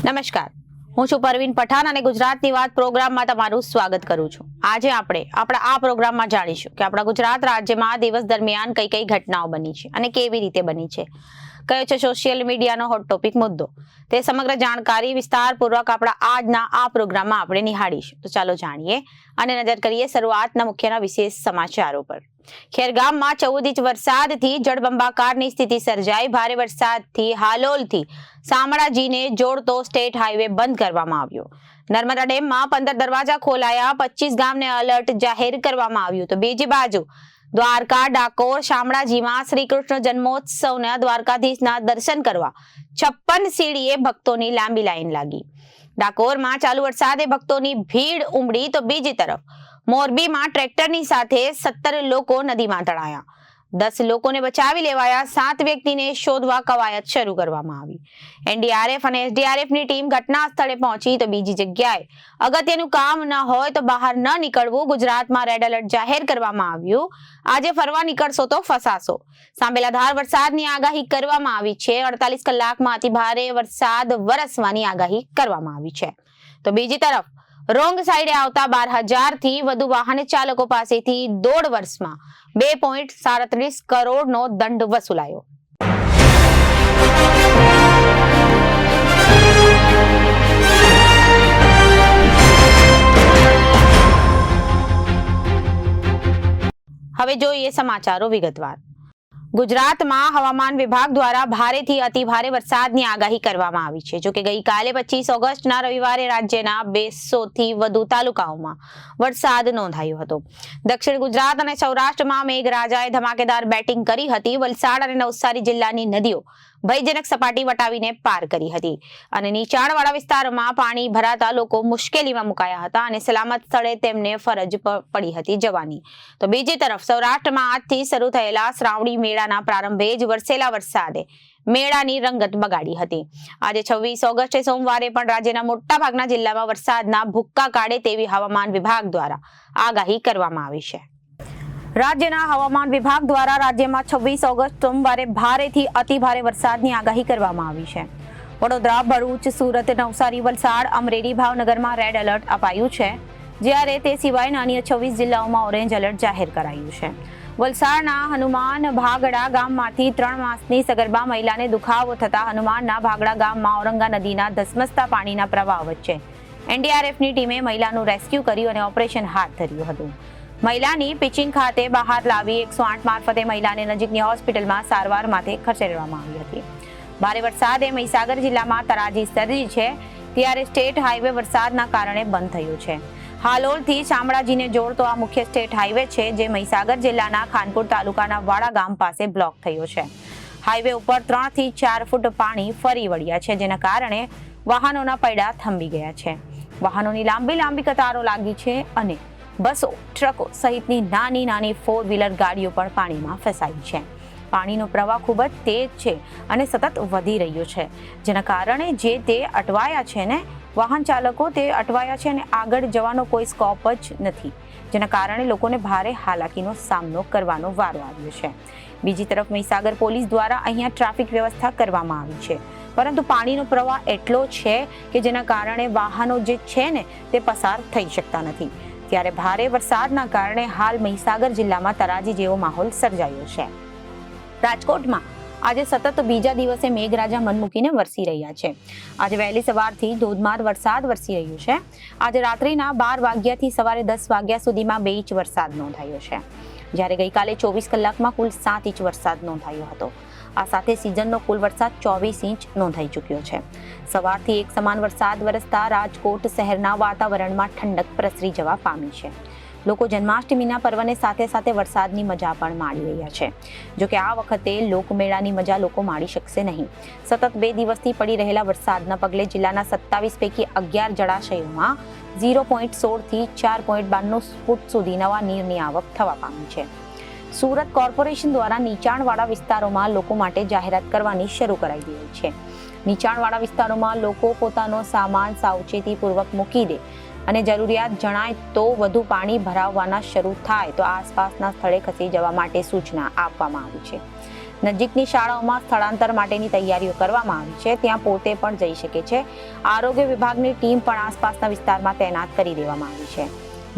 નમસ્કાર, હું છું પરવીન પઠાણ અને ગુજરાતની વાત પ્રોગ્રામમાં તમારું સ્વાગત કરું છું। આજે આપણે આપણા આ પ્રોગ્રામમાં જાણીશું કે આપણા ગુજરાત રાજ્યમાં દિવસ દરમિયાન કઈ કઈ ઘટનાઓ બની છે અને કેવી રીતે બની છે, કયો છે સોશિયલ મીડિયાનો હોટ ટોપિક મુદ્દો। તે સમગ્ર જાણકારી વિસ્તારપૂર્વક આપણા આજના આ પ્રોગ્રામમાં આપણે નિહાળીશું। તો ચાલો જાણીએ અને નજર કરીએ શરૂઆતના મુખ્યના વિશેષ સમાચારો પર। ખેરગામમાં 14 ઇંચ વરસાદથી જળબંબાકારની સ્થિતિ સર્જાઈ। ભારે વરસાદથી હાલોલથી શામળાજીને જોડતો સ્ટેટ હાઈવે બંધ કરવામાં આવ્યો। નર્મદા ડેમમાં 15 દરવાજા ખોલાયા, 25 ગામને એલર્ટ જાહેર કરવામાં આવ્યું। તો બીજી બાજુ દ્વારકા, ડાકોર, શામળાજીમાં શ્રી કૃષ્ણ જન્મોત્સવના દ્વારકાધીશના દર્શન કરવા 56 સીડીએ ભક્તોની લાંબી લાઈન લાગી। ડાકોરમાં ચાલુ વરસાદે ભક્તોની ભીડ ઉમડી। તો બીજી તરફ મોરબીમાં ટ્રેક્ટરની સાથે 17 લોકો નદીમાં તણાયા। 10 લોકોને બચાવી લેવાયા। 7 વ્યક્તિને શોધવા કવાયત શરૂ કરવામાં આવી। એનડીઆરએફ અને એસડીઆરએફની ટીમ ઘટના સ્થળે પહોંચી। તો બીજી જગ્યાએ અગત્યનું કામ ન હોય તો બહાર ન નીકળવું। ગુજરાતમાં રેડ એલર્ટ જાહેર કરવામાં આવ્યું। આજે ફરવા નીકળશો તો ફસાશો। સાંબેલાધાર વરસાદની આગાહી કરવામાં આવી છે। 48 કલાકમાં અતિ ભારે વરસાદ વરસવાની આગાહી કરવામાં આવી છે। તો બીજી તરફ રોંગ સાઈડે આવતા 12,000 થી વધુ વાહન ચાલકો પાસેથી 1.5 વર્ષમાં 2.37 કરોડનો દંડ વસૂલાયો। હવે જોઈએ સમાચારો વિગતવાર। ગુજરાતમાં હવામાન વિભાગ દ્વારા ભારેથી અતિ ભારે વરસાદની આગાહી કરવામાં આવી છે। જોકે ગઈકાલે 25 ઓગસ્ટના રવિવારે રાજ્યના 200 થી વધુ તાલુકાઓમાં વરસાદ નોંધાયો હતો। દક્ષિણ ગુજરાત અને સૌરાષ્ટ્રમાં મેઘરાજાએ ધમાકેદાર બેટિંગ કરી હતી। વલસાડ અને નવસારી જિલ્લાની નદીઓ ભયજનક સપાટી વટાવીને પાર કરી હતી અને નીચાણવાળા વિસ્તારોમાં પાણી ભરાતા લોકો મુશ્કેલીમાં મુકાયા હતા અને સલામત સ્થળે તેમને ફરજ પડી હતી જવાની। તો બીજી તરફ સૌરાષ્ટ્રમાં આજથી શરૂ થયેલા શ્રાવણી મેળાના પ્રારંભે જ વરસેલા વરસાદે મેળાની રંગત બગાડી હતી। આજે 26 ઓગસ્ટે સોમવારે પણ રાજ્યના મોટાભાગના જિલ્લામાં વરસાદના ભૂક્કા કાઢે તેવી હવામાન વિભાગ દ્વારા આગાહી કરવામાં આવી છે। રાજ્યના હવામાન વિભાગ દ્વારા રાજ્યમાં 26 ઓગસ્ટ સોમવારે ભારેથી અતિ ભારે વરસાદની આગાહી કરવામાં આવી છે। વડોદરા, ભરૂચ, સુરત, નવસારી, વલસાડ, અમરેલી, ભાવનગરમાં રેડ એલર્ટ અપાયું છે, જ્યારે તે સિવાયના અન્ય 26 જિલ્લાઓમાં ઓરેન્જ એલર્ટ જાહેર કરાયું છે। વલસાડના હનુમાન ભાગડા ગામમાંથી 3 માસની સગર્ભા મહિલાને દુખાવો થતા હનુમાનના ભાગડા ગામમાં ઔરંગા નદીના ધસમસતા પાણીના પ્રવાહ વચ્ચે એનડીઆરએફની ટીમે મહિલાનું રેસ્ક્યુ કર્યું અને ઓપરેશન હાથ ધર્યું હતું। મહિલાની પિચિંગ ખાતે બહાર લાવી 108 મારફતે મહિલાને નજીકની હોસ્પિટલમાં સારવાર માટે ખસેડવામાં આવી હતી। ભારે વરસાદે મહીસાગર જિલ્લામાં તરાજી સર્જી છે, ત્યારે સ્ટેટ હાઈવે વરસાદના કારણે બંધ થયો છે। હાલોલથી શામળાજીને જોડતો આ મુખ્ય સ્ટેટ હાઈવે છે, જે મહીસાગર જિલ્લાના ખાનપુર તાલુકાના વાડા ગામ પાસે બ્લોક થયો છે। હાઈવે ઉપર 3 થી 4 ફૂટ પાણી ફરી વળ્યા છે, જેના કારણે વાહનોના પૈડા થંભી ગયા છે। વાહનોની લાંબી કતારો લાગી છે અને બસો, ટ્રકો સહિતની નાની 4 વ્હીલર ગાડીઓ પણ પાણીમાં ફસાઈ છે। પાણીનો પ્રવાહ ખૂબ જ તેજ છે અને સતત વધી રહ્યો છે, જેના કારણે જે તે અટવાયા છે ને વાહન ચાલકો તે અટવાયા છે અને આગળ જવાનો કોઈ સ્કોપ જ નથી, જેના કારણે લોકોને ભારે હાલાકીનો સામનો કરવાનો વારો આવ્યો છે। બીજી તરફ મહીસાગર પોલીસ દ્વારા અહીંયા ટ્રાફિક વ્યવસ્થા કરવામાં આવી છે, પરંતુ પાણીનો પ્રવાહ એટલો છે કે જેના કારણે વાહનો જે છે ને તે પસાર થઈ શકતા નથી। ત્યારે ભારે વરસાદના કારણે હાલ મહીસાગર જિલ્લામાં તરાજી જેવો માહોલ સર્જાયો છે। રાજકોટમાં આજે સતત બીજા દિવસે મેઘરાજા મન મૂકીને વરસી રહ્યા છે। આજે વહેલી સવારથી ધોધમાર વરસાદ વરસી રહ્યો છે। આજે રાત્રિના 12 વાગ્યાથી સવારે 10 વાગ્યા સુધીમાં 2 ઇંચ વરસાદ નોંધાયો છે, જ્યારે ગઈકાલે 24 કલાકમાં કુલ 7 ઇંચ વરસાદ નોંધાયો હતો। આ સાથે સિઝનનો કુલ વરસાદ 24 ઇંચ નોંધાઈ ચૂક્યો છે। સવારથી એક સમાન વરસાદ વરસતા રાજકોટ શહેરના વાતાવરણમાં ઠંડક પ્રસરી જવા પામી છે। લોકો જન્માષ્ટમીના પર્વને સાથે વરસાદની મજા પણ માણી રહ્યા છે। જોકે આ વખતે લોકમેળાની મજા લોકો માણી શકશે નહીં। સતત 2 દિવસથી પડી રહેલા વરસાદના પગલે જિલ્લાના 27 પૈકી 11 જળાશયોમાં 0.16 થી 4.92 ફૂટ સુધી નવા નીરની આવક થવા પામી છે। સુરત કોર્પોરેશન દ્વારા નીચાણવાળા વિસ્તારોમાં લોકો માટે જાહેરાત કરવાની શરૂ કરાઈ દીધી છે। નીચાણવાળા વિસ્તારોમાં લોકો પોતાનો સામાન સાવચેતીપૂર્વક મૂકી દે અને જરૂરિયાત જણાય તો વધુ પાણી ભરાવવાના શરૂ થાય તો આસપાસના સ્થળે ખસી જવા માટે સૂચના આપવામાં આવી છે। નજીકની શાળાઓમાં સ્થળાંતર માટેની તૈયારીઓ કરવામાં આવી છે, ત્યાં પોતે પણ જઈ શકે છે. આરોગ્ય વિભાગની ટીમ પણ આસપાસના વિસ્તારમાં તૈનાત કરી દેવામાં આવી છે,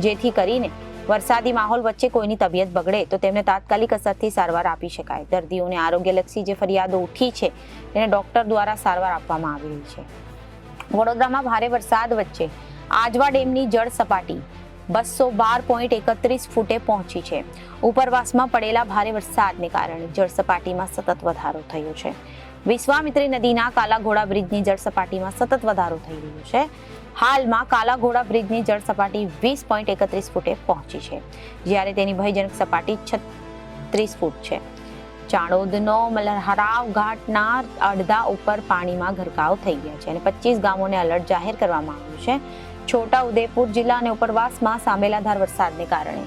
જેથી કરીને વરસાદી માહોલ વચ્ચે કોઈની તબિયત બગડે તો તેમને તાત્કાલિક અસરથી સારવાર આપી શકાય. દર્દીઓને આરોગ્યલક્ષી જે ફરિયાદો ઉઠી છે તેને ડોક્ટર દ્વારા સારવાર આપવામાં આવી રહી છે. વડોદરામાં ભારે વરસાદ વચ્ચે આજવા ડેમની જળ સપાટી 212.31 ફૂટે પહોંચી છે. ઉપરવાસમાં પડેલા ભારે વરસાદને કારણે જળ સપાટીમાં સતત વધારો થયો છે. વિશ્વામિત્રી નદીના કાલાઘોડા બ્રિજની જળ સપાટીમાં સતત વધારો થઈ રહ્યો છે. હાલમાં કાલાઘોડા બ્રિજની જળ સપાટી 20.31 ફૂટે પહોંચી છે, જ્યારે તેની ભયજનક સપાટી 36 ફૂટ છે. ચાણોદનો મલ્હારાવ ઘાટના અડધા ઉપર પાણીમાં ગરકાવ થઈ ગયા છે અને 25 ગામોને એલર્ટ જાહેર કરવામાં આવ્યું છે. છોટા ઉદેપુર જિલ્લા અને ઉપરવાસમાં સાંબેલાધાર વરસાદને કારણે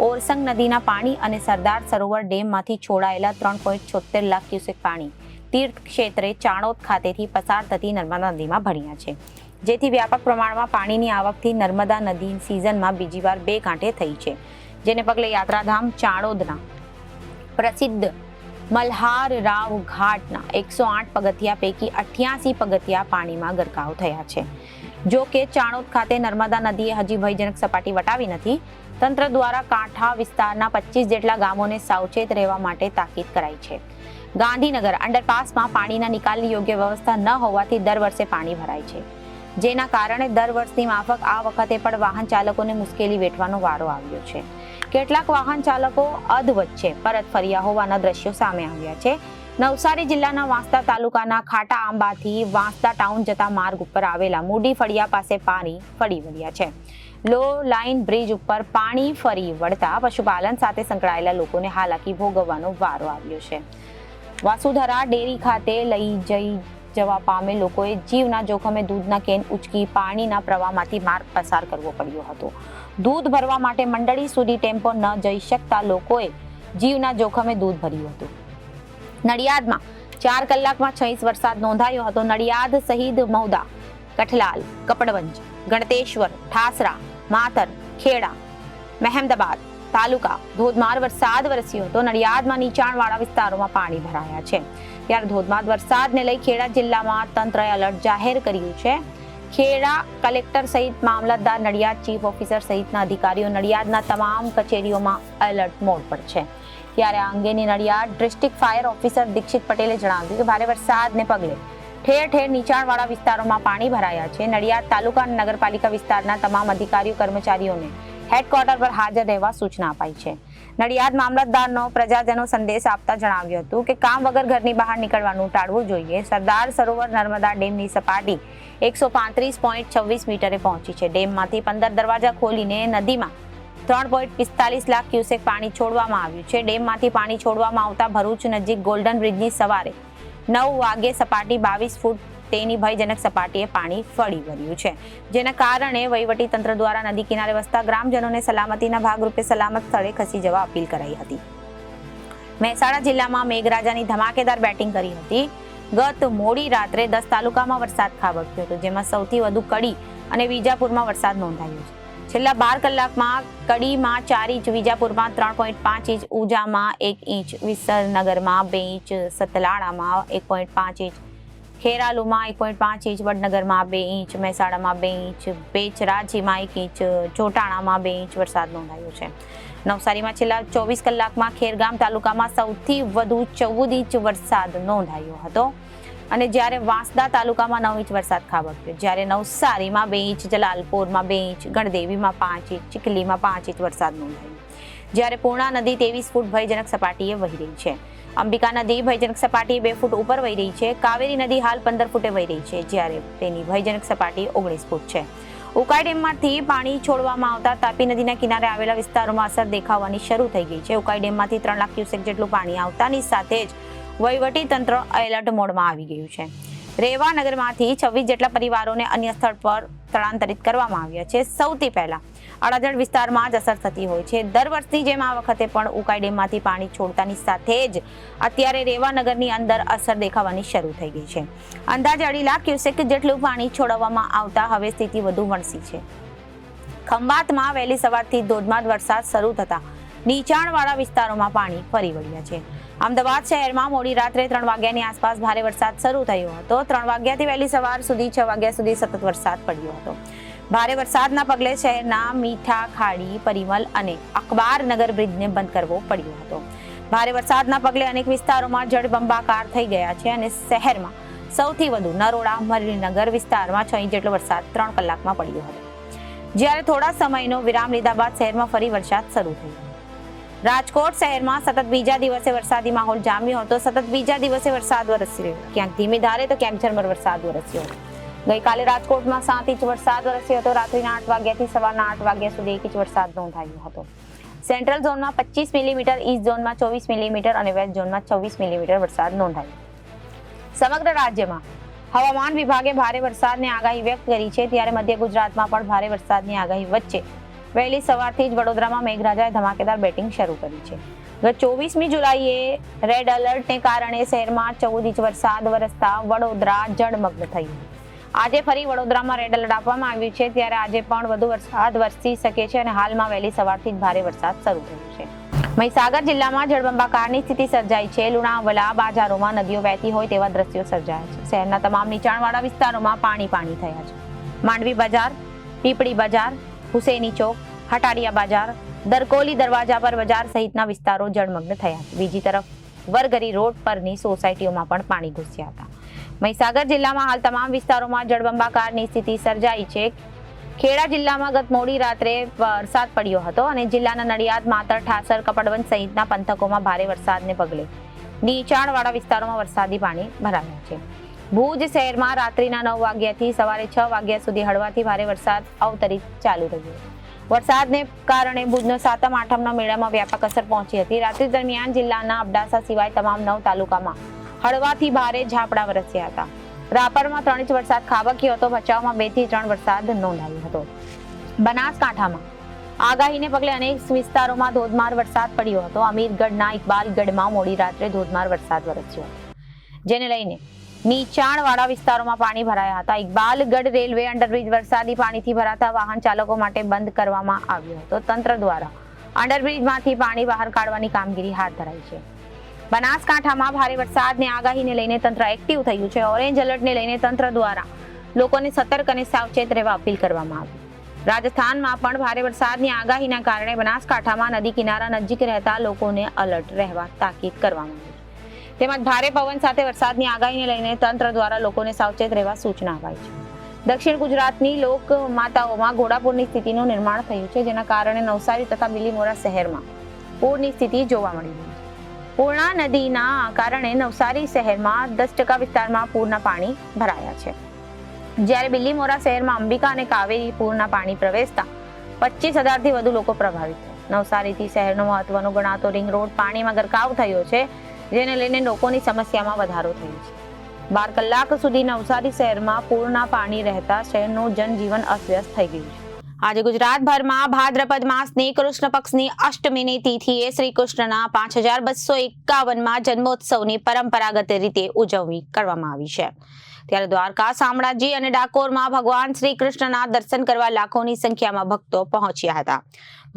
ઓરસંગ નદીના પાણી અને સરદાર સરોવર ડેમમાંથી છોડાયેલા 3.76 લાખ ક્યુસેક પાણી તીર્થ ક્ષેત્રે ચાણોદ ખાતેથી પસાર થતી નર્મદા નદીમાં ભળ્યા છે, જેથી વ્યાપક પ્રમાણમાં પાણીની આવકથી નર્મદા નદી સિઝનમાં બીજી વાર 2 કાંઠે થઈ છે, જેને પગલે યાત્રાધામ ચાણોદના પ્રસિદ્ધ મલ્હારાવ ઘાટના 108 પગથિયા પૈકી 88 પગથિયા પાણીમાં ગરકાવ થયા છે. જો કે ચાણોદ ખાતે નર્મદા નદીએ હજી ભયજનક સપાટી વટાવી નથી. તંત્ર દ્વારા કાંઠા વિસ્તારના 25 જેટલા ગામોને સાવચેત રહેવા માટે તાકીદ કરાઈ છે. ગાંધીનગર અંડરપાસમાં પાણીના નિકાલની યોગ્ય વ્યવસ્થા ન હોવાથી દર વર્ષે પાણી ભરાય છે, જેના કારણે દર વર્ષની માફક આ વખતે પણ વાહન ચાલકોને મુશ્કેલી વેઠવાનો વારો આવ્યો છે. કેટલાક વાહન ચાલકો અધવચ્ચે પરત ફર્યા હોવાના દ્રશ્યો સામે આવ્યા છે. નવસારી જિલ્લાના વાંસદા તાલુકાના ખાટા આંબાથી વાંસદા ટાઉન જતા માર્ગ ઉપર આવેલા મૂડી ફળિયા પાસે પાણી ફરી વળ્યા છે. લો લાઇન બ્રિજ ઉપર પાણી ફરી વળતા પશુપાલન સાથે સંકળાયેલા લોકોને હાલાકી ભોગવવાનો વારો આવ્યો છે. વાસુધરા ડેરી ખાતે લઈ જવા પામે લોકોએ જીવના જોખમે દૂધના કેન ઉચકી પાણીના પ્રવાહમાંથી માર્ગ પસાર કરવો પડ્યો હતો. દૂધ ભરવા માટે મંડળી સુધી ટેમ્પો ન જઈ શકતા લોકોએ જીવના જોખમે દૂધ ભર્યું હતું. નડિયાદમાં 4 કલાકમાં 6 ઇંચ વરસાદ નોંધાયો હતો. નડિયાદ સહિત મહુદા, કઠલાલ, કપડવંજ, ગણતેશ્વર, ઠાસરા, માતર, ખેડા, મહેમદાબાદ તાલુકા ધોધમાર વરસાદ વરસ્યો હતો. નડિયાદમાં નીચાણવાળા વિસ્તારોમાં પાણી ભરાયા છે, ત્યારે ધોધમાર વરસાદને લઈ ખેડા જિલ્લામાં તંત્રએ એલર્ટ જાહેર કર્યું છે. ખેડા કલેક્ટર સહિત મામલતદાર, નડિયાદ ચીફ ઓફિસર સહિતના અધિકારીઓ નડિયાદના તમામ કચેરીઓમાં એલર્ટ મોડ પર છે. ત્યારે આ અંગેની Nadiad district fire officer Dikshit પટેલે જણાવ્યું કે ભારે વરસાદને પગલે ઠેર ઠેર નીચાણવાળા વિસ્તારોમાં પાણી ભરાયા છે. નડિયાદ તાલુકા અને નગરપાલિકા વિસ્તારના તમામ અધિકારીઓ કર્મચારીઓને હેડક્વાર્ટર પર હાજર રહેવા સૂચના અપાઈ છે. નડિયાદ મામલતદારનો પ્રજાજનો સંદેશ આપતા જણાવ્યું હતું કે કામ વગર ઘરની બહાર નીકળવાનું ટાળવું જોઈએ. સરદાર સરોવર નર્મદા ડેમની સપાટી 135.26 મીટરે પહોંચી છે. ડેમમાંથી 15 દરવાજા ખોલીને નદીમાં 3.45 લાખ ક્યુસેક પાણી છોડવામાં આવ્યું છે. ડેમમાંથી પાણી છોડવામાં આવતા ભરૂચ નજીક ગોલ્ડન બ્રિજની સવારે 9 વાગે સપાટી 22 ફૂટ તેની ભયજનક સપાટીએ પાણી ફરી વળ્યું છે, જેના કારણે વહીવટી તંત્ર દ્વારા નદી કિનારે વસતા ગ્રામજનોને સલામતીના ભાગરૂપે સલામત સ્થળે ખસી જવા અપીલ કરાઈ હતી. મહેસાણા જિલ્લામાં મેઘરાજાની ધમાકેદાર બેટિંગ કરી હતી. ગત મોડી રાત્રે 10 તાલુકામાં વરસાદ ખાબક્યો હતો, જેમાં સૌથી વધુ કડી અને વિજાપુરમાં વરસાદ નોંધાયો છે. છેલ્લા 12 કલાકમાં કડીમાં 4 ઇંચ, વિજાપુરમાં 3.5 ઇંચ, ઉજામાં 1 ઇંચ, વિસનગરમાં 2 ઇંચ, સતલાડામાં 1.5 ઇંચ, ખેરાલુમાં 1.5 ઇંચ, વડનગરમાં 2 ઇંચ, મહેસાણામાં 2 ઇંચ, બેચરાજીમાં 1 ઇંચ, જોટાણામાં 2 ઇંચ વરસાદ નોંધાયો છે. નવસારીમાં છેલ્લા 24 કલાકમાં ખેરગામ તાલુકામાં સૌથી વધુ 14 ઇંચ વરસાદ નોંધાયો હતો અને જ્યારે વાંસદા તાલુકામાં 9 ઇંચ વરસાદ ખાબક્યો, જ્યારે નવસારીમાં 2 ઇંચ, જલાલપોરમાં 2 ઇંચ, ગણદેવીમાં 5 ઇંચ, ચીખલીમાં 5 ઇંચ વરસાદ નોંધાયો, જ્યારે પૂર્ણા નદી 23 ફૂટ ભયજનક સપાટીએ વહી રહી છે. અંબિકા નદી ભયજનક સપાટી 2 ફૂટ ઉપર વહી રહી છે. કાવેરી નદી હાલ 15 ફૂટે વહી રહી છે, જ્યારે તેની ભયજનક સપાટી 19 ફૂટ છે. ઉકાઈ ડેમમાંથી પાણી છોડવામાં આવતા તાપી નદીના કિનારે આવેલા વિસ્તારોમાં અસર દેખાવાની શરૂ થઈ ગઈ છે. ઉકાઈ ડેમમાંથી 3 લાખ ક્યુસેક જેટલું પાણી આવતાની સાથે જ વહીવટી તંત્ર એલર્ટ મોડમાં આવી ગયું છે. રેવા નગરમાંથી 26 જેટલા પરિવારોને અન્ય સ્થળ પર સ્થળાંતરિત કરવામાં આવ્યા છે. સૌથી પહેલા અડાજણ વિસ્તારમાં જ અસર થતી હોય છે. દર વર્ષની જેમ આ વખતે પણ ઉકાઈ ડેમમાંથી પાણી છોડતાની સાથે જ અત્યારે રેવા નગરની અંદર અસર દેખાવાની શરૂ થઈ ગઈ છે. અંદાજે 2.5 લાખ ક્યુસેક જેટલું પાણી છોડવામાં આવતા હવે સ્થિતિ વધુ વણસી છે. ખંભાતમાં વહેલી સવારથી ધોધમાર વરસાદ શરૂ થતા નીચાણવાળા વિસ્તારોમાં પાણી ફરી વળ્યા છે. અમદાવાદ શહેરમાં મોડી રાત્રે 3 વાગ્યાની આસપાસ ભારે વરસાદ શરૂ થયો હતો. 3 વાગ્યાથી વહેલી સવાર સુધી 6 વાગ્યા સુધી સતત વરસાદ પડ્યો હતો. ભારે વરસાદના પગલે શહેરના મીઠા ખાડી, પરિમલ અને અકબારનગર બ્રિજને બંધ કરવો પડ્યો હતો. ભારે વરસાદના પગલે અનેક વિસ્તારોમાં જળબંબાકાર થઈ ગયા છે અને શહેરમાં સૌથી વધુ નરોડા, મરીનગર વિસ્તારમાં 6 ઇંચ જેટલો વરસાદ 3 કલાકમાં પડ્યો હતો. જ્યારે થોડા સમયનો વિરામ લીધા બાદ શહેરમાં ફરી વરસાદ શરૂ થયો. રાજકોટ શહેરમાં સતત બીજા દિવસે વરસાદી માહોલ જામ્યો હતો. સતત બીજા દિવસે વરસાદ વરસી રહ્યો, ક્યાંક ધીમી ધારે તો ક્યાંક ઝરમર વરસાદ વરસ્યો હતો. ગઈકાલે રાજકોટમાં 7 ઇંચ વરસાદ વરસ્યો હતો. રાત્રિના 8 વાગ્યાથી સવારના 8 વાગ્યા સુધી 1 ઇંચ વરસાદ નોંધાયો હતો. સેન્ટ્રલ ઝોનમાં 25 મિલીમીટર, ઈસ્ટ ઝોનમાં 24 મિલીમીટર અને વેસ્ટ ઝોનમાં 26 મિલીમીટર વરસાદ નોંધાયો. સમગ્ર રાજ્યમાં હવામાન વિભાગે ભારે વરસાદની આગાહી વ્યક્ત કરી છે. ત્યારે મધ્ય ગુજરાતમાં પણ ભારે વરસાદની આગાહી વચ્ચે વહેલી સવારથી જ વડોદરામાં મેઘરાજાએ ધમાકેદાર બેટિંગ શરૂ કરી છે. ગત 24મી જુલાઈએ રેડ એલર્ટને કારણે શહેરમાં 14 ઇંચ વરસાદ વરસતા વડોદરા જળમગ્ન થયું. આજે ફરી વડોદરામાં રેડ એલર્ટ આપવામાં આવ્યું છે. ત્યારે આજે પણ વધુ વરસાદ વરસી શકે છે અને હાલમાં વહેલી સવારથી જ ભારે વરસાદ શરૂ થયો છે. મહીસાગર જિલ્લામાં જળબંબાકારની સ્થિતિ સર્જાઈ છે. લુણાવાડા બજારોમાં નદીઓ વહેતી હોય તેવા દ્રશ્યો સર્જાયા છે. શહેરના તમામ નીચાણવાળા વિસ્તારોમાં પાણી થયા છે. માંડવી બજાર, પીપળી બજાર, હુસેની ચોક, હટાડિયા બજાર, દરકોલી દરવાજા પર બજાર સહિતના વિસ્તારો જળમગ્ન થયા છે. બીજી તરફ વરગરી રોડ પરની સોસાયટીઓમાં પણ પાણી ઘૂસ્યા હતા. મહીસાગર જિલ્લામાં હાલ તમામ વિસ્તારોમાં જળબંબાકારની સ્થિતિ સર્જાઈ છે. ખેડા જિલ્લામાં ગત મોડી રાત્રે વરસાદ પડ્યો હતો અને જિલ્લાના નડિયાદ, માતર, ઠાસર, કપડવંજ સહિતના પંથકોમાં ભારે વરસાદને પગલે નીચાણવાળા વિસ્તારોમાં વરસાદી પાણી ભરાયા છે. ભુજ શહેરમાં રાત્રિના 9 વાગ્યાથી સવારે 6 વાગ્યા સુધી હળવાથી ભારે વરસાદ અવતરિત ચાલુ રહ્યો. વરસાદને કારણે ભુજનો સાતમ આઠમના મેળામાં વ્યાપક અસર પહોંચી હતી. રાત્રિ દરમિયાન જિલ્લાના અબડાસા સિવાય તમામ 9 તાલુકામાં હળવાથી ભારે ઝાપડા વરસ્યા હતા. રાપરમાં 3 ઇંચ વરસાદ ખાબક્યો હતો. ભચાઉમાં 2 થી 3 વરસાદ નોંધાયો હતો. બનાસકાંઠામાં આગાહીને પગલે અનેક વિસ્તારોમાં ધોધમાર વરસાદ પડ્યો હતો. અમીરગઢના ઇકબાલગઢમાં મોડી રાત્રે ધોધમાર વરસાદ વરસ્યો હતો, જેને લઈને નીચાણવાળા વિસ્તારોમાં પાણી ભરાયા હતા. ઇકબાલગઢ રેલવે અંડરબ્રિજ વરસાદી પાણીથી ભરાતા વાહન ચાલકો માટે બંધ કરવામાં આવ્યો હતો. તંત્ર દ્વારા અંડરબ્રિજમાંથી પાણી બહાર કાઢવાની કામગીરી હાથ ધરાઈ છે. બનાસકાંઠામાં ભારે વરસાદની આગાહીને લઈને તંત્ર એક્ટિવ થયું છે. ઓરેન્જ એલર્ટને લઈને તંત્ર દ્વારા લોકોને સતર્ક અને સાવચેત રહેવા અપીલ કરવામાં આવી. રાજસ્થાનમાં પણ ભારે વરસાદની આગાહીના કારણે બનાસકાંઠામાં નદી કિનારા નજીક રહેતા લોકોને અલર્ટ રહેવા તાકીદ કરવામાં આવી. તેમજ ભારે પવન સાથે વરસાદની આગાહીને લઈને તંત્ર દ્વારા લોકોને સાવચેત રહેવા સૂચના અપાઈ છે. દક્ષિણ ગુજરાતની લોક માતાઓમાં ઘોડાપૂરની સ્થિતિનું નિર્માણ થયું છે, જેના કારણે નવસારી તથા બિલીમોરા શહેરમાં પૂરની સ્થિતિ જોવા મળી રહી છે. પૂર્ણા નદીના કારણે નવસારી શહેરમાં 10% વિસ્તારમાં પૂરના પાણી ભરાયા છે. જ્યારે બિલીમોરા શહેરમાં અંબિકા અને કાવેરી પૂરના પાણી પ્રવેશતા 25,000 થી વધુ લોકો પ્રભાવિત થયા. નવસારીથી શહેરનો મહત્વનો ગણાતો રિંગ રોડ પાણીમાં ગરકાવ થયો છે, જેને લઈને લોકોની સમસ્યામાં વધારો થયો છે. 12 કલાક સુધી નવસારી શહેરમાં પૂરના પાણી રહેતા શહેરનું જનજીવન અસ્તવ્યસ્ત થઈ ગયું છે. આજે ગુજરાતભરમાં ભાદ્રપદ માસની કૃષ્ણ પક્ષની અષ્ટમીની તિથિએ શ્રી કૃષ્ણના 5251માં જન્મોત્સવની પરંપરાગત રીતે ઉજવણી કરવામાં આવી છે. ત્યારે દ્વારકા, શામળાજી અને ડાકોરમાં ભગવાન શ્રી કૃષ્ણના દર્શન કરવા લાખોની સંખ્યામાં ભક્તો પહોંચ્યા હતા.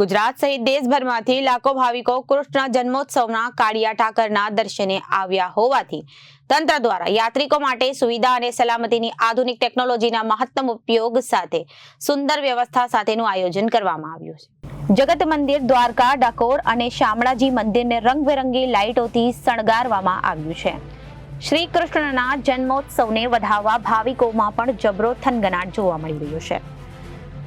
ગુજરાત સહિત દેશભરમાંથી લાખો ભાવિકો કૃષ્ણ જન્મોત્સવના કાળિયા ઠાકરના દર્શને આવ્યા હોવાથી તંત્ર દ્વારા યાત્રિકો માટે સુવિધા અને સલામતીની આધુનિક ટેકનોલોજીના મહત્તમ ઉપયોગ સાથે સુંદર વ્યવસ્થા સાથેનું આયોજન કરવામાં આવ્યું છે. જગત મંદિર દ્વારકા, ડાકોર અને શામળાજી મંદિરને રંગબેરંગી લાઇટોથી શણગારવામાં આવ્યું છે. શ્રી કૃષ્ણના જન્મોત્સવને વધાવવા ભાવિકોમાં પણ જબરો થનગનાટ જોવા મળી રહ્યો છે.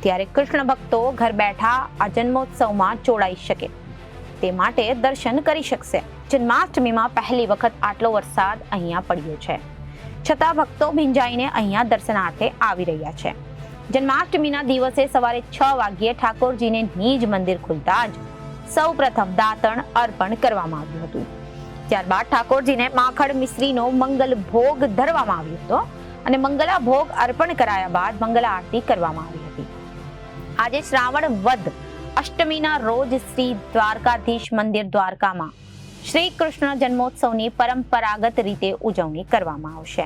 ત્યારે કૃષ્ણ ભક્તો ઘર બેઠા આ જન્મોત્સવમાં જોડાઈ શકે તે માટે દર્શન કરી શકશે. જન્માષ્ટમીમાં પહેલી વખત આટલો વરસાદ અહીંયા પડ્યો છે, છતાં ભક્તો ભીંજાઈને અહીંયા દર્શનાર્થે આવી રહ્યા છે. જન્માષ્ટમીના દિવસે સવારે 6 વાગ્યે ઠાકોરજીને નિજ મંદિર ખુલતા જ સૌ પ્રથમ દાતણ અર્પણ કરવામાં આવ્યું હતું. ત્યારબાદ ઠાકોરજીને માખણ મિશ્રીનો મંગલ ભોગ ધરવામાં આવ્યો હતો અને મંગલા ભોગ અર્પણ કરાયા બાદ મંગલા આરતી કરવામાં આવી હતી. આજે શ્રાવણ વદ અષ્ટમીના રોજ શ્રી દ્વારકાધીશ મંદિર દ્વારકામાં શ્રી કૃષ્ણ જન્મોત્સવની પરંપરાગત રીતે ઉજવણી કરવામાં આવશે.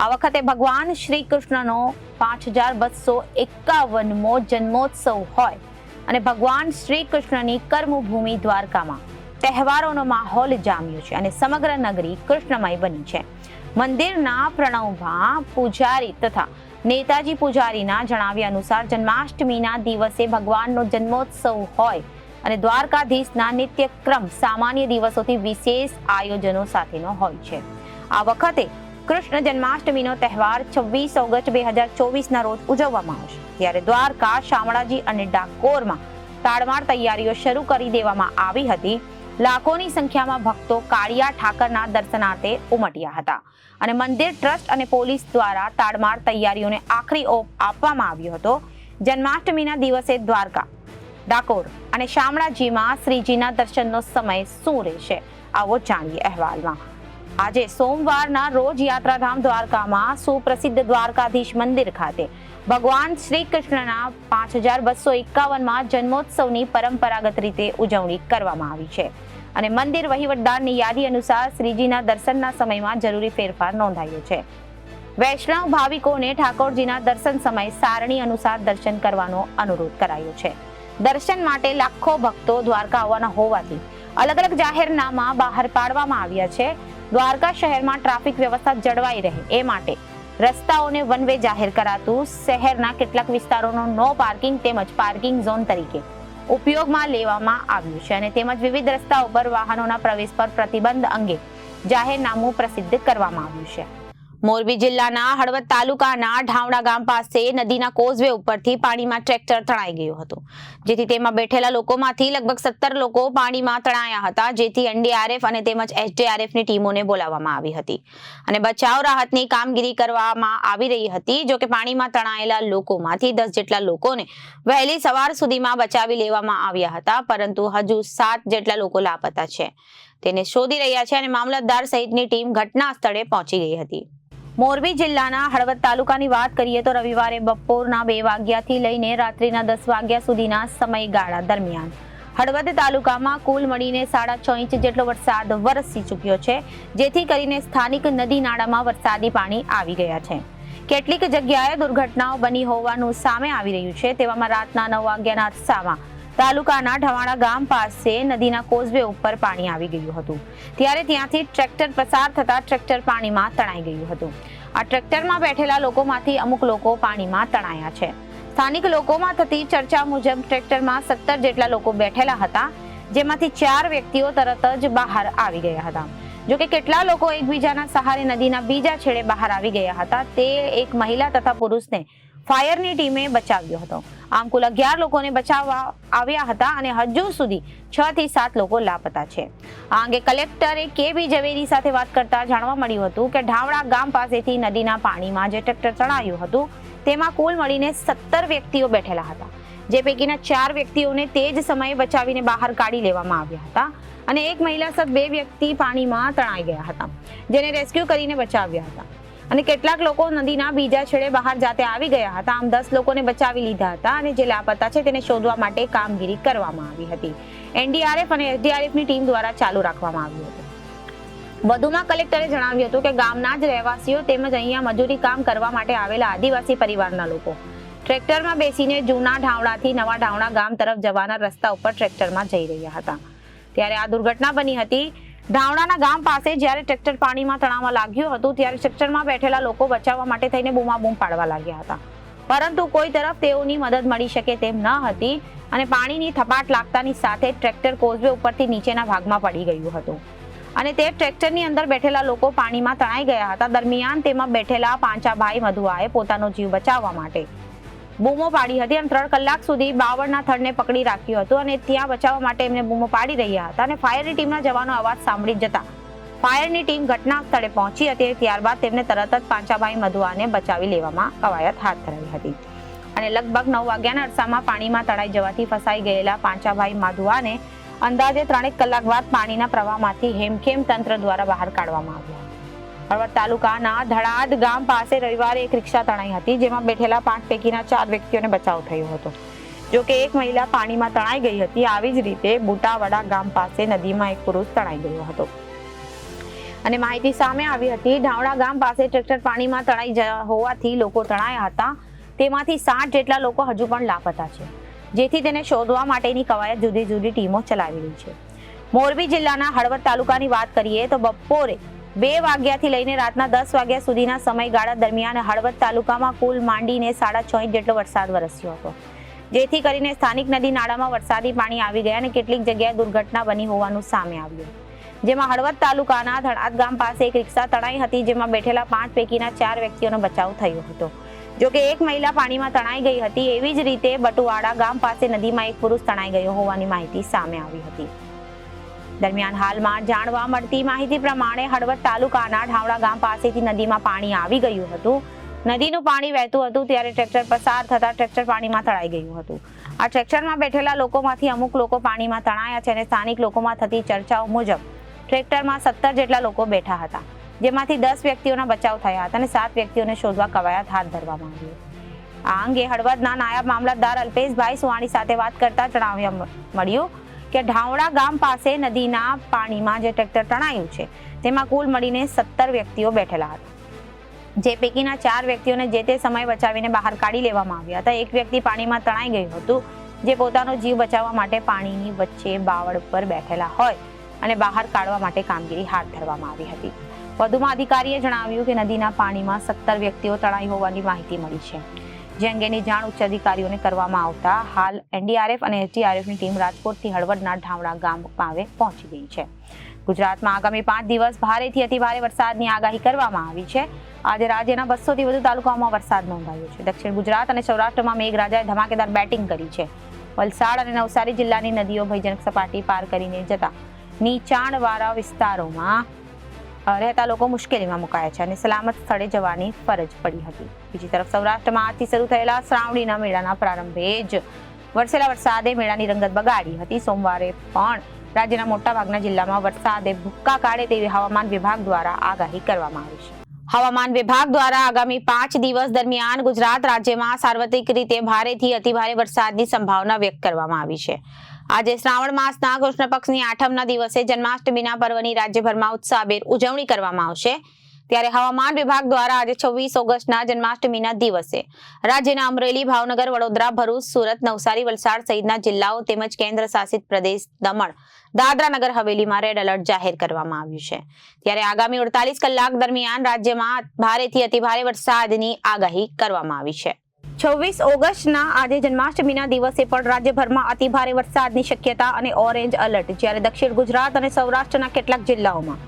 આ વખતે ભગવાન શ્રી કૃષ્ણનો 5251મો જન્મોત્સવ હોય અને ભગવાન શ્રી કૃષ્ણની કર્મભૂમિ દ્વારકામાં તહેવારોનો માહોલ જામ્યો છે અને સમગ્ર નગરી કૃષ્ણમય બની છે. મંદિરના પ્રણવભા પૂજારી તથા નેતાજી પૂજારીના જણાવ્યા અનુસાર જન્માષ્ટમીના દિવસે ભગવાનનો જન્મોત્સવ હોય અને દ્વારકાધીશના નિત્યક્રમ સામાન્ય દિવસોથી વિશેષ આયોજનો સાથેનો હોય છે. આ વખતે કૃષ્ણ જન્માષ્ટમીનો તહેવાર 26 ઓગસ્ટ 2024ના રોજ ઉજવવામાં આવશે. ત્યારે દ્વારકા, શામળાજી અને ડાકોરમાં તાડમાર તૈયારીઓ શરૂ કરી દેવામાં આવી હતી. લાખોની સંખ્યામાં ભક્તો કાળિયા ઠાકરના દર્શનાર્થે ઉમટ્યા હતા અને મંદિર ટ્રસ્ટ અને પોલીસ દ્વારા તાડમાર તૈયારીઓને આખરી ઓપ આપવામાં આવ્યો હતો. જન્માષ્ટમીના દિવસે દ્વારકા, ડાકોર અને શામળાજીમાં શ્રીજીના દર્શનનો સમય શું રહેશે, આવો જાણીએ અહેવાલમાં. આજે સોમવારના રોજ યાત્રાધામ દ્વારકામાં સુપ્રસિદ્ધ દ્વારકાધીશ મંદિર ખાતે ભગવાન શ્રી કૃષ્ણના 5251માં જન્મોત્સવની પરંપરાગત રીતે ઉજવણી કરવામાં આવી છે અને મંદિર વહીવટદારની યાદી અનુસાર શ્રીજીના દર્શનના સમયમાં જરૂરી ફેરફાર નોંધાયો છે. વૈષ્ણવ ભાવિકોને ઠાકોરજીના દર્શન સમય સારણી અનુસાર દર્શન કરવાનો અનુરોધ કરાયો છે. દર્શન માટે લાખો ભક્તો દ્વારકા આવવાના હોવાથી અલગ અલગ જાહેરનામા બહાર પાડવામાં આવ્યા છે. દ્વારકા શહેરમાં ટ્રાફિક વ્યવસ્થા જળવાઈ રહે એ માટે રસ્તાઓને વન વે જાહેર કરાતું શહેરના કેટલાક વિસ્તારોનો નો પાર્કિંગ તેમજ પાર્કિંગ ઝોન તરીકે ઉપયોગમાં લેવામાં આવ્યું છે અને તેમજ વિવિધ રસ્તાઓ પર વાહનોના પ્રવેશ પર પ્રતિબંધ અંગે જાહેરનામું પ્રસિદ્ધ કરવામાં આવ્યું છે. મોરબી જિલ્લાના હળવદ તાલુકાના ઢાવણા ગામ પાસે નદીના કોઝવે ઉપરથી પાણીમાં ટ્રેક્ટર તણાઈ ગયું હતું, જેથી તેમાં બેઠેલા લોકોમાંથી લગભગ 17 લોકો પાણીમાં તણાયા હતા, જેથી એનડીઆરએફ અને તેમજ એસડીઆરએફની ટીમોને બોલાવવામાં આવી હતી અને બચાવ રાહતની કામગીરી કરવામાં આવી રહી હતી. જોકે પાણીમાં તણાયેલા લોકોમાંથી 10 જેટલા લોકોને વહેલી સવાર સુધીમાં બચાવી લેવામાં આવ્યા હતા, પરંતુ હજુ 7 જેટલા લોકો લાપતા છે. તેને શોધી રહ્યા છે અને મામલતદાર સહિતની ટીમ ઘટના સ્થળે પહોંચી ગઈ હતી. મોરબી જિલ્લાના હળવદ તાલુકાની વાત કરીએ તો રવિવારે બપોરના 2 વાગ્યાથી લઈને રાત્રિના 10 વાગ્યા સુધીના સમયગાળા દરમિયાન હળવદ તાલુકામાં કુલ મળીને 6.5 ઇંચ જેટલો વરસાદ વરસી ચૂક્યો છે, જેથી કરીને સ્થાનિક નદી નાળામાં વરસાદી પાણી આવી ગયા છે. કેટલીક જગ્યાએ દુર્ઘટનાઓ બની હોવાનું સામે આવી રહ્યું છે. તેવામાં રાતના 9 વાગ્યાના અરસામાં તાલુકાના ઢવાણા ગામ પાસે નદીના કોઝવે ઉપર પાણી આવી ગયું હતું. ત્યારે ત્યાંથી ટ્રેક્ટર પસાર થતા ટ્રેક્ટર પાણીમાં તણાઈ ગયું હતું. આ ટ્રેક્ટરમાં બેઠેલા લોકોમાંથી અમુક લોકો પાણીમાં તણાયા છે. સ્થાનિક લોકોમાં થતી ચર્ચા મુજબ ટ્રેક્ટરમાં 17 જેટલા લોકો બેઠેલા હતા, જેમાંથી 4 વ્યક્તિઓ તરત જ બહાર આવી ગયા હતા. જોકે કેટલા લોકો એકબીજાના સહારે નદીના બીજા છેડે બહાર આવી ગયા હતા. તે એક મહિલા તથા પુરુષને ફાયરની ટીમે બચાવ્યો હતો. આમ કુલ 11 લોકોને બચાવવા આવ્યા હતા અને હજુ સુધી 6 થી 7 લોકો લાપતા છે. આ અંગે કલેક્ટરે કેબી ઝવેરી સાથે વાત કરતા જાણવા મળ્યું હતું કે ઢાવણા ગામ પાસેથી નદીના પાણીમાં જે ટ્રેક્ટર તણાયું હતું તેમાં કુલ મળીને 17 વ્યક્તિઓ બેઠેલા હતા, જે પૈકીના 4 વ્યક્તિઓને તે જ સમયે બચાવીને બહાર કાઢી લેવામાં આવ્યા હતા અને એક મહિલા સહિત 2 વ્યક્તિ પાણીમાં તણાઈ ગયા હતા, જેને રેસ્ક્યુ કરીને બચાવ્યા હતા અને કેટલાક લોકો નદીના બીજા છેડે બહાર જાતે આવી ગયા હતા. આમ 10 લોકોને બચાવી લીધા હતા અને જે લાપતા છે તેને શોધવા માટે કામગીરી કરવામાં આવી હતી. એનડીઆરએફ અને એસડીઆરએફની ટીમ દ્વારા ચાલુ રાખવામાં આવ્યું હતું. વધુમાં કલેક્ટરે જણાવ્યું હતું કે ગામના જ રહેવાસીઓ તેમજ અહીંયા મજૂરી કામ કરવા માટે આવેલા આદિવાસી પરિવારના લોકો ટ્રેક્ટરમાં બેસીને જૂના ઢાવણાથી નવા ઢાવણા ગામ તરફ જવાના રસ્તા ઉપર ટ્રેક્ટરમાં જઈ રહ્યા હતા. ત્યારે આ દુર્ઘટના બની હતી. ઢાવણાના ગામ પાસે જ્યારે ટ્રેક્ટર પાણીમાં તણાવવા લાગ્યું હતું ત્યારે ટ્રેક્ટરમાં બેઠેલા લોકો બચાવવા માટે થઈને બૂમાબૂમ પાડવા લાગ્યા હતા, પરંતુ કોઈ તરફ તેઓની મદદ મળી શકે તેમ ન હતી અને પાણીની થપાટ લાગતાની સાથે ટ્રેક્ટર કોઝવે ઉપરથી નીચેના ભાગમાં પડી ગયું હતું અને તે ટ્રેક્ટરની અંદર બેઠેલા લોકો પાણીમાં તણાઈ ગયા હતા. દરમિયાન તેમાં બેઠેલા પાંચાભાઈ મધુઆએ પોતાનો જીવ બચાવવા માટે બૂમો પાડી હતી અને 3 કલાક સુધી બાવળના થડને પકડી રાખ્યું હતું અને ત્યાં બચાવવા માટે એમને બૂમો પાડી રહ્યા હતા અને ફાયરની ટીમના જવાનો અવાજ સાંભળી જતા ફાયરની ટીમ ઘટના સ્થળે પહોંચી હતી. ત્યારબાદ તેમને તરત જ પાંચાભાઈ મધુઆને બચાવી લેવામાં કવાયત હાથ ધરાઈ હતી અને લગભગ 9 વાગ્યાના અરસામાં પાણીમાં તણાઈ જવાથી ફસાઈ ગયેલા પાંચાભાઈ મધુઆને અંદાજે 3 કલાક બાદ પાણીના પ્રવાહમાંથી હેમખેમ તંત્ર દ્વારા બહાર કાઢવામાં આવ્યા. હળવદ તાલુકાના ધડાદ ગામ પાસે રવિવારે એક રિક્ષા તણાઈ હતી, જેમાં બેઠેલા 5 પૈકીના 4 વ્યક્તિઓને બચાવ થયો હતો. જોકે એક મહિલા પાણીમાં તણાઈ ગઈ હતી. આવી જ રીતે બુટાવડા ગામ પાસે નદીમાં એક પુરુષ તણાઈ ગયો હતો અને માહિતી સામે આવી હતી. ઢાવણા ગામ પાસે ટ્રેક્ટર પાણીમાં તણાઈ હોવાથી લોકો તણાયા હતા. તેમાંથી 60 જેટલા લોકો હજુ પણ લાપતા છે, જેથી તેને શોધવા માટેની કવાયત જુદી જુદી ટીમો ચલાવી રહી છે. મોરબી જિલ્લાના હળવદ તાલુકાની વાત કરીએ તો બપોરે 2 વાગ્યાથી લઈને રાતના 10 વાગ્યા સુધીના સમયગાળા દરમિયાન હળવદ તાલુકામાં કુલ માંડીને 6.5 ઇંચ જેટલો વરસાદ વરસ્યો હતો, જેથી કરીને સ્થાનિક નદી નાળામાં વરસાદી પાણી આવી ગયા અને કેટલીક જગ્યાએ દુર્ઘટના બની હોવાનું સામે આવ્યું, જેમાં હળવદ તાલુકાના ધણાત ગામ પાસે એક રિક્ષા તણાઈ હતી, જેમાં બેઠેલા 5 પૈકીના 4 વ્યક્તિઓનો બચાવ થયો હતો, જોકે એક મહિલા પાણીમાં તણાઈ ગઈ હતી. એવી જ રીતે બટુવાડા ગામ પાસે નદીમાં એક પુરુષ તણાઈ ગયો હોવાની માહિતી સામે આવી હતી. દરમિયાન હાલમાં જાણવા મળતી માહિતી પ્રમાણે હળવદ તાલુકાના ઢાવડા ગામ પાસેથી નદીમાં પાણી આવી ગયું હતું. નદીનું પાણી વહેતું હતું ત્યારે ટ્રેક્ટર પસાર થતા ટ્રેક્ટર પાણીમાં તણાઈ ગયું હતું. આ ટ્રેક્ટરમાં બેઠેલા લોકોમાંથી અમુક લોકો પાણીમાં તણાયા છે અને સ્થાનિક લોકોમાં થતી ચર્ચાઓ મુજબ ટ્રેક્ટરમાં 17 જેટલા લોકો બેઠા હતા, જેમાંથી 10 વ્યક્તિઓના બચાવ થયા હતા અને 7 વ્યક્તિઓને શોધવા કવાયત હાથ ધરવામાં આવી. આ અંગે હળવદના નાયબ મામલતદાર અલ્પેશભાઈ સુવાણી સાથે વાત કરતા જણાવ્યા મળ્યું કે ઢાવડા ગામ પાસે નદીના પાણીમાં જે ટ્રેક્ટર તણાયું છે તેમાં કુલ મળીને 17 વ્યક્તિઓ બેઠેલા હતા, જે પૈકીના 4 વ્યક્તિઓને જે તે સમયે બચાવીને બહાર કાઢી લેવામાં આવ્યા હતા. એક વ્યક્તિ પાણીમાં તણાઈ ગયું હતું, જે પોતાનો જીવ બચાવવા માટે પાણીની વચ્ચે બાવળ ઉપર બેઠેલા હોય અને બહાર કાઢવા માટે કામગીરી હાથ ધરવામાં આવી હતી. વધુમાં અધિકારીએ જણાવ્યું કે નદીના પાણીમાં 17 વ્યક્તિઓ તણાઈ હોવાની માહિતી મળી છે, જે અંગેની જાણ ઉચ્ચ અધિકારીઓને કરવામાં આવતા હાલ એનડીઆરએફ અને એસડીઆરએફની ટીમ રાજકોટથી હળવદના ઢાવડા ગામ પાસે પહોંચી ગઈ છે. ગુજરાતમાં આગામી 5 દિવસ ભારેથી અતિભારે વરસાદની આગાહી કરવામાં આવી છે. આજે રાજ્યના 200 થી વધુ તાલુકાઓમાં વરસાદ નોંધાયો છે. દક્ષિણ ગુજરાત અને સૌરાષ્ટ્રમાં મેઘરાજાએ ધમાકેદાર બેટિંગ કરી છે. વલસાડ અને નવસારી જિલ્લાની નદીઓ ભયજનક સપાટી પાર કરીને જતા નીચાણવાળા વિસ્તારોમાં રહેતા લોકો મુશ્કેલીમાં મુકાયા છે અને સલામત સ્થળે જવાની ફરજ પડી હતી. બીજી તરફ સૌરાષ્ટ્રમાં આજથી શરૂ થયેલા શ્રાવણીના મેળાના પ્રારંભે જ વરસેલા વરસાદે મેળાની રંગત બગાડી હતી. સોમવારે પણ રાજ્યના મોટાભાગના જિલ્લામાં વરસાદે ભૂક્કા કાઢે તેવી હવામાન વિભાગ દ્વારા આગાહી કરવામાં આવી છે. હવામાન વિભાગ દ્વારા આગામી 5 દિવસ દરમિયાન ગુજરાત રાજ્યમાં સાર્વત્રિક રીતે ભારેથી અતિભારે વરસાદની સંભાવના વ્યક્ત કરવામાં આવી છે. આજે શ્રાવણ માસના કૃષ્ણ પક્ષની 8મના દિવસે જન્માષ્ટમીના પર્વની રાજ્યભરમાં ઉત્સાહભેર ઉજવણી કરવામાં આવશે. ત્યારે હવામાન વિભાગ દ્વારા આજે 26 ઓગસ્ટના જન્માષ્ટમીના દિવસે રાજ્યના અમરેલી, ભાવનગર, વડોદરા, ભરૂચ, સુરત, નવસારી, વલસાડ સહિતના જિલ્લાઓ તેમજ કેન્દ્ર શાસિત પ્રદેશ દમણ, દાદરા નગર હવેલીમાં રેડ એલર્ટ જાહેર કરવામાં આવ્યું છે. ત્યારે આગામી 48 કલાક દરમિયાન રાજ્યમાં ભારેથી અતિભારે વરસાદની આગાહી કરવામાં આવી છે. 26 ઓગસ્ટના આજે જન્માષ્ટમીના દિવસે પણ રાજ્યભરમાં અતિભારે વરસાદની શક્યતા અને ઓરેન્જ એલર્ટ, જ્યારે દક્ષિણ ગુજરાત અને સૌરાષ્ટ્રના કેટલાક જિલ્લાઓમાં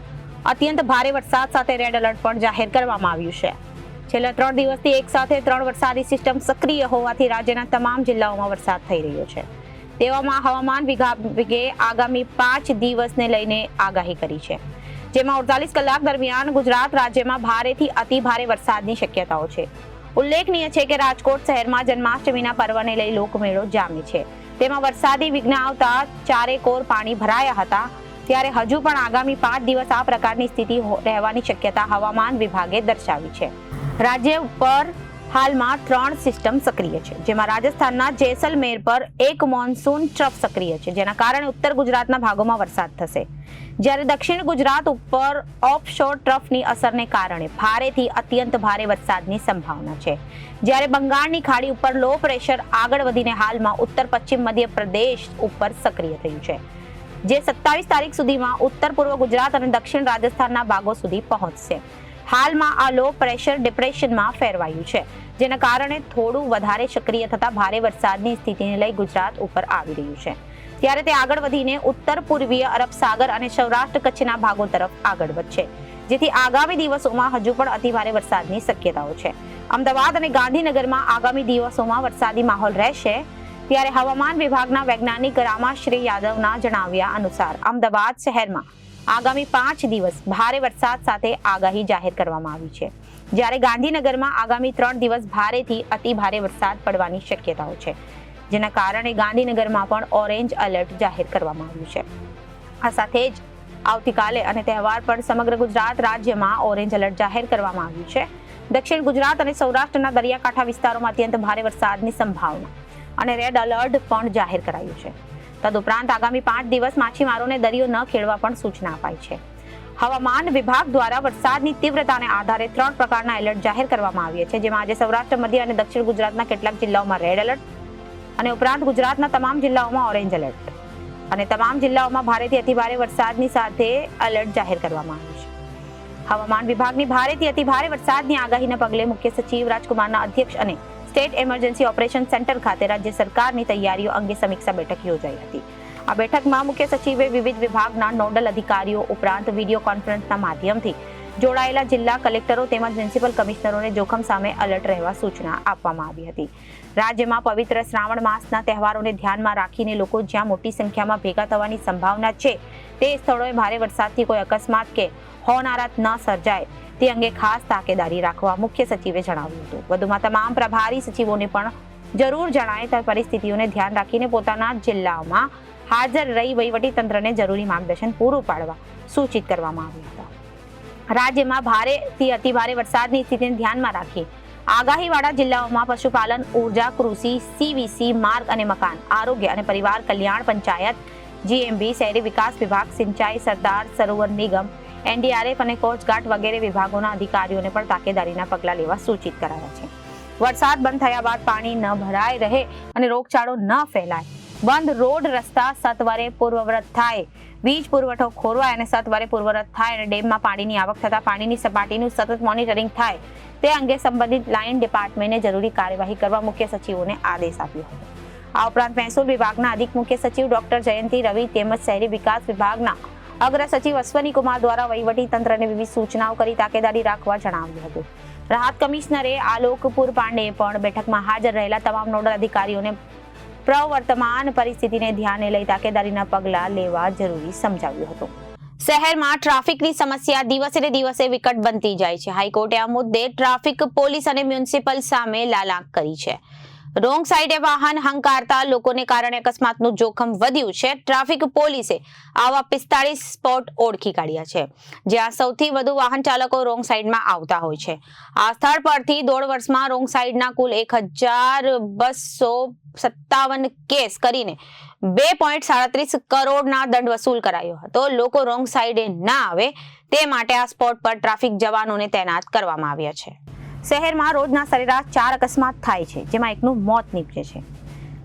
અત્યંત ભારે વરસાદ સાથે રેડ એલર્ટ પણ જાહેર કરવામાં આવ્યું છે. છેલ્લા 3 દિવસથી એક સાથે 3 વરસાદી સિસ્ટમ સક્રિય હોવાથી રાજ્યના તમામ જિલ્લાઓમાં વરસાદ થઈ રહ્યો છે. તેવામાં હવામાન વિભાગે આગામી 5 દિવસને લઈને આગાહી કરી છે, જેમાં 48 કલાક દરમિયાન ગુજરાત રાજ્યમાં ભારેથી અતિભારે વરસાદની શક્યતાઓ છે. ઉલ્લેખનીય છે કે રાજકોટ શહેરમાં જન્માષ્ટમીના પર્વને લઈ લોકમેળો જામે છે. તેમાં વરસાદી વિઘ્ન આવતા ચારેકોર પાણી ભરાયા હતા. ત્યારે હજુ પણ આગામી 5 દિવસ આ પ્રકારની સ્થિતિ રહેવાની શક્યતા હવામાન વિભાગે દર્શાવી છે. રાજ્ય ઉપર હાલમાં 3 સિસ્ટમ સક્રિય છે, જેમાં રાજસ્થાનના જેસલમેર પર એક મોન્સૂન ટ્રફ સક્રિય છે, જેના કારણે ઉત્તર ગુજરાતના ભાગોમાં વરસાદ થશે, જ્યારે દક્ષિણ ગુજરાત ઉપર ઓફશોર ટ્રફની અસરને કારણે ભારેથી અત્યંત ભારે વરસાદની સંભાવના છે. જ્યારે બંગાળની ખાડી ઉપર લો પ્રેશર આગળ વધીને હાલમાં ઉત્તર પશ્ચિમ મધ્ય પ્રદેશ ઉપર સક્રિય થયું છે, જે 27 તારીખ સુધીમાં ઉત્તર પૂર્વ ગુજરાત અને દક્ષિણ રાજસ્થાનના ભાગો સુધી પહોંચશે. હાલમાં આ લો પ્રેશર ડિપ્રેશનમાં ફેરવાયું છે, જેના કારણે થોડું વધારે સક્રિય થતા ભારે વરસાદની સ્થિતિને લઈ ગુજરાત ઉપર આવી રહ્યું છે. ત્યારે તે આગળ વધીને ઉત્તર પૂર્વીય અરબ સાગર અને સૌરાષ્ટ્ર કચ્છના ભાગો તરફ આગળ વધશે, જેથી આગામી દિવસોમાં હજુ પણ અતિભારે વરસાદની શક્યતાઓ છે. અમદાવાદ અને ગાંધીનગરમાં આગામી દિવસોમાં વરસાદી માહોલ રહેશે. ત્યારે હવામાન વિભાગના વૈજ્ઞાનિક રામાશ્રી યાદવના જણાવ્યા અનુસાર અમદાવાદ શહેરમાં આગામી 5 દિવસ ભારે વરસાદ સાથે આગાહી જાહેર કરવામાં આવી છે, જ્યારે ગાંધીનગરમાં આગામી 3 દિવસ ભારેથી અતિભારે વરસાદ પડવાની શક્યતાઓ છે, જેના કારણે ગાંધીનગરમાં પણ ઓરેન્જ એલર્ટ જાહેર કરવામાં આવ્યું છે. આ સાથે જ આવતીકાલે અને તહેવાર પર સમગ્ર ગુજરાત રાજ્યમાં ઓરેન્જ એલર્ટ જાહેર કરવામાં આવ્યું છે. દક્ષિણ ગુજરાત અને સૌરાષ્ટ્રના દરિયાકાંઠા વિસ્તારોમાં અત્યંત ભારે વરસાદની સંભાવના અને રેડ એલર્ટ પણ જાહેર કરાયું છે. તદુપરાંત આગામી 5 દિવસ માછીમારોને દરિયો ન ખેડવા પણ સૂચના અપાઈ છે. હવામાન વિભાગ દ્વારા વરસાદની તીવ્રતાને આધારે 3 પ્રકારના એલર્ટ જાહેર કરવામાં આવ્યા છે, જેમાં આજે સૌરાષ્ટ્ર, મધ્ય અને દક્ષિણ ગુજરાતના કેટલાક જિલ્લાઓમાં રેડ એલર્ટ અને ઉપરાંત ગુજરાતના તમામ જિલ્લાઓમાં ઓરેન્જ એલર્ટ. અને તમામ જિલ્લાઓમાં ભારેથી અતિભારે વરસાદની સાથે એલર્ટ જાહેર કરવામાં આવ્યું છે. હવામાન વિભાગની ભારેથી અતિભારે વરસાદની આગાહીના પગલે મુખ્ય સચિવ રાજકુમારના અધ્યક્ષ અને સ્ટેટ એમરજન્સી ઓપરેશન સેન્ટર ખાતે રાજ્ય સરકારની તૈયારીઓ અંગે સમીક્ષા બેઠક યોજાઈ હતી. આ બેઠકમાં મુખ્ય સચિવે વિવિધ વિભાગના નોડલ અધિકારીઓ ઉપરાંત વિડીયો કોન્ફરન્સના માધ્યમથી જોડાયેલા જિલ્લા કલેક્ટરો તેમજ મ્યુનિસિપલ કમિશનરોને જોખમ સામે એલર્ટ રહેવા સૂચના આપવામાં આવી હતી. રાજ્યમાં પવિત્ર શ્રાવણ માસના તહેવારોને ધ્યાનમાં રાખીને લોકો જ્યાં મોટી સંખ્યામાં ભેગા થવાની સંભાવના છે તે સ્થળોએ ભારે વરસાદથી કોઈ અકસ્માત કે હોનારત ન સર્જાય તે અંગે ખાસ તાકેદારી રાખવા મુખ્ય સચિવે જણાવ્યું હતું. વધુમાં તમામ પ્રભારી સચિવોને પણ જરૂર જણાય તે પરિસ્થિતિઓને ધ્યાન રાખીને પોતાના જિલ્લાઓમાં હાજર રહી વહીવટીતંત્રને જરૂરી માર્ગદર્શન પૂરું પાડવા સૂચિત કરવામાં આવ્યું હતું. રાજ્યમાં ભારેથી અતિભારે વરસાદની સ્થિતિને ધ્યાનમાં રાખી આગાહીવાળા જિલ્લાઓમાં પશુપાલન, ઉર્જા, કૃષિ, સીવીસી, માર્ગ અને મકાન, આરોગ્ય અને પરિવાર કલ્યાણ, પંચાયત, જીએમબી, શહેરી વિકાસ વિભાગ, સિંચાઈ, સરદાર સરોવર નિગમ, એનડીઆરએફ અને કોસ્ટગાર્ડ વગેરે વિભાગોના અધિકારીઓને પણ તાકેદારીના પગલાં લેવા સૂચિત કરાયા છે. વરસાદ બંધ થયા બાદ પાણી ન ભરાઈ રહે અને રોગચાળો ન ફેલાય, બંધ રોડ રસ્તા સત્વરે પૂર્વવત થાય, વીજ પુરવઠો ખોરવાય અને સત્વરે પૂર્વવત થાય અને ડેમમાં પાણીની આવક થતા પાણીની સપાટીનું સતત મોનિટરિંગ થાય તે અંગે સંબંધિત લાઇન ડિપાર્ટમેન્ટે જરૂરી કાર્યવાહી કરવા મુખ્ય સચિવોને આદેશ આપ્યો હતો. આ ઉપરાંત મહેસૂલ વિભાગના અધિક મુખ્ય સચિવ ડોક્ટર જયંતિ રવિ તેમજ શહેરી વિકાસ વિભાગના અગ્ર સચિવ અશ્વની કુમાર દ્વારા વહીવટી તંત્રને વિવિધ સૂચનાઓ કરી તાકેદારી રાખવા જણાવ્યું હતું. રાહત કમિશનરે આલોકપુર પાંડેએ પણ બેઠકમાં હાજર રહેલા તમામ નોડલ અધિકારીઓને પ્રવર્તમાન પરિસ્થિતિને ધ્યાને લઈ તાકેદારીના પગલાં લેવા જરૂરી સમજાવ્યું હતું. શહેરમાં ટ્રાફિકની સમસ્યા દિવસે ને દિવસે વિકટ બનતી જાય છે. હાઈકોર્ટે આ મુદ્દે ટ્રાફિક પોલીસ અને મ્યુનિસિપલ સામે લાલાક કરી છે. રોંગ સાઈડે વાહન હંકારતા લોકોને કારણે અકસ્માતનું જોખમ વધ્યું છે. ટ્રાફિક પોલીસે આવા 45 સ્પોટ ઓળખી કાઢ્યા છે જ્યાં સૌથી વધુ વાહન ચાલકો રોંગ સાઈડમાં આવતા હોય છે. આ સ્થળ પરથી દોઢ વર્ષમાં રોંગ સાઈડના કુલ 1257 કેસ કરીને 2.37 કરોડના દંડ વસૂલ કરાયો હતો. લોકો રોંગ સાઈડે ના આવે તે માટે આ સ્પોટ પર ટ્રાફિક જવાનોને તૈનાત કરવામાં આવ્યા છે. શહેરમાં રોજના સરેરાશ 4 અકસ્માત થાય છે જેમાં એકનું મોત નીપજે છે.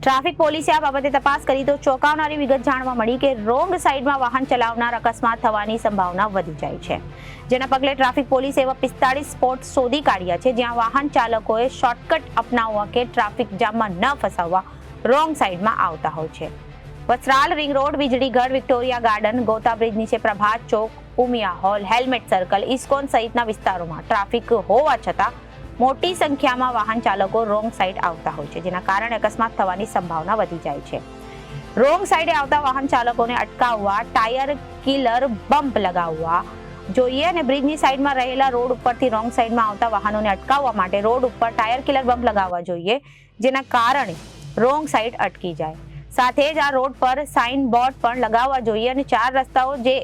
ટ્રાફિક પોલીસે આ બાબતે તપાસ કરી તો ચોંકાવનારી વિગત જાણવા મળી કે રોંગ સાઈડમાં વાહન ચલાવનાર અકસ્માત થવાની સંભાવના વધી જાય છે. જેના પગલે ટ્રાફિક પોલીસે એવા 45 સ્પોટ શોધી કાઢ્યા છે જ્યાં વાહન ચાલકોએ શોર્ટકટ અપનાવવા કે ટ્રાફિક જામમાં ન ફસાવવા રોંગ સાઈડમાં આવતા હોય છે. Vastral ring road, Vijaligadh, Victoria garden, Gota bridge નીચે Prabhat Chowk, Umiya hall, helmet circle, ISKCON સહિતના વિસ્તારોમાં ટ્રાફિક હોવા છતાં મોટી સંખ્યામાં વાહન ચાલકો રોંગ સાઈડ આવતા હોય છે જેના કારણે અકસ્માત થવાની સંભાવના વધી જાય છે. રોંગ સાઈડે આવતા વાહન ચાલકોને અટકાવવા ટાયર કિલર બમ્પ લગાવવા જોઈએ અને બ્રિજની સાઈડમાં રહેલા રોડ ઉપરથી રોંગ સાઈડમાં આવતા વાહનોને અટકાવવા માટે રોડ ઉપર ટાયર કિલર બમ્પ લગાવવા જોઈએ જેના કારણે રોંગ સાઈડ અટકી જાય. સાથે જ આ રોડ પર સાઇન બોર્ડ પણ લગાવવા જોઈએ અને 4 રસ્તાઓ જે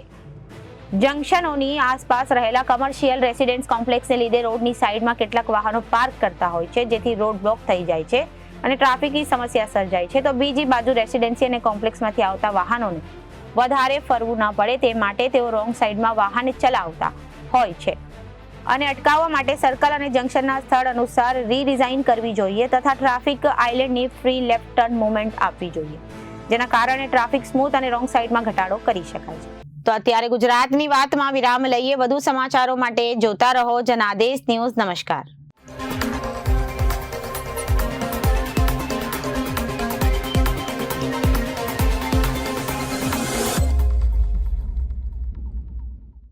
જંકશનોની આસપાસ રહેલા કમર્શિયલ રેસિડેન્સ કોમ્પ્લેક્સને લીધે રોડની સાઈડમાં કેટલાક વાહનો પાર્ક કરતા હોય છે જેથી રોડ બ્લોક થઈ જાય છે અને ટ્રાફિકની સમસ્યા સર્જાય છે. તો બીજી બાજુ રેસિડેન્સી અને કોમ્પ્લેક્સમાંથી આવતા વાહનોને વધારે ફરવું ન પડે તે માટે તેઓ રોંગ સાઈડમાં વાહન ચલાવતા હોય છે અને અટકાવવા માટે સર્કલ અને જંકશનના સ્થળ અનુસાર રીડિઝાઇન કરવી જોઈએ તથા ટ્રાફિક આઇલેન્ડની ફ્રી લેફ્ટ ટર્ન મૂવમેન્ટ આપવી જોઈએ જેના કારણે ટ્રાફિક સ્મૂથ અને રોંગ સાઈડમાં ઘટાડો કરી શકાય છે. તો અત્યારે ગુજરાતની વાતમાં વિરામ લઈએ. વધુ સમાચારો માટે જોતા રહો જનાદેશ ન્યૂઝ. નમસ્કાર.